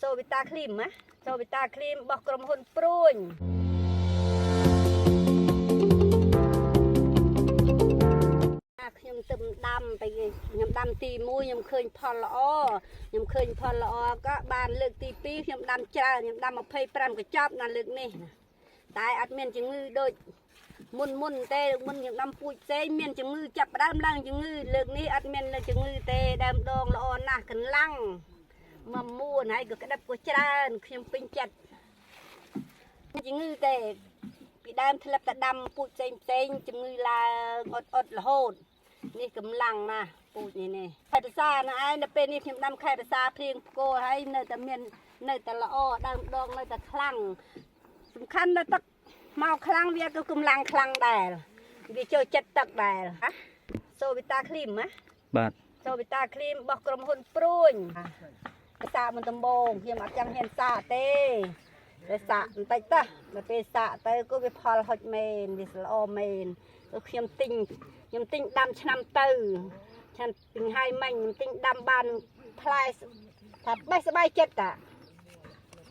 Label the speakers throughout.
Speaker 1: Sô Vita Clim á, Sô Vita Clim bọcក្រុមហ៊ុនព្រួញខ្ញុំទឹមដាំទៅខ្ញុំដាំទី1ខ្ញុំឃើញផលល្អខ្ញុំឃើញផលល្អក៏បានលើកទី2ខ្ញុំដាំច្រើនខ្ញុំដាំ25កញ្ចប់ដល់លើកនេះតែអត់មានជំងឺដូចមុនទេមុនខ្ញុំដាំពូជផ្សេងមានជំងឺចាប់ដើមឡើងជំងឺលើកនេះអត់មានជំងឺទេដើមដងល្អណាស់កន្លាំងមកមួនហើយក៏ក្តាប់ក៏ច្រើនខ្ញុំពេញចិត្តជំងឺទេពីដើមធ្លាប់តែដាំពូជផ្សេងជំងឺឡើងអត់រហូតនេះកម្លាំងណាស់ពូជនេះខែភាសាណាឯងនៅពេលនេះខ្ញុំដាំខែភាសាព្រៀងផ្គរហើយនៅតែមាននៅតែល្អដើមដងនៅតែខ្លាំងសំខាន់នៅទឹកមកខ្លាំងវាក៏កម្លាំងខ្លាំងដែរវាចូលចិត្តទឹកដែរសូវីតាគ្លីមណា
Speaker 2: បាទ
Speaker 1: សូវីតាគ្លីមរបស់ក្រុមហ៊ុនព្រួញសាកមិនដំបងខ្ញុំអត់ចាំហ៊ានសាកទេតែសាកបន្តិចទៅដល់ពេលសាកទៅក៏វាផលហុចមែនវាល្អមែនខ្ញុំទិញដាំឆ្នាំទៅឆ្នាំពីហើយមិញខ្ញុំទិញដាំបានផ្លែថាបេះស្បាយចិត្តតា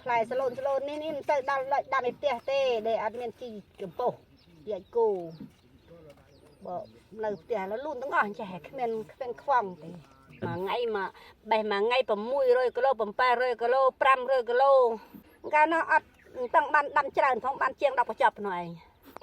Speaker 1: ផ្លែស្លូននេះមិនទៅដល់ដាំឯផ្ទះទេដែលអត់មានជីកំប៉ុស្តយាយគោបើនៅផ្ទះលូនទាំងអស់ចេះគ្មានខ្វង់ទេមួយថ្ងៃមកបេះមួយថ្ងៃ600គីឡូ700គីឡូ500គីឡូកាលនោះអត់តាំងបានដាំច្រើនផងបានជាង10កញ្ចប់នោះឯង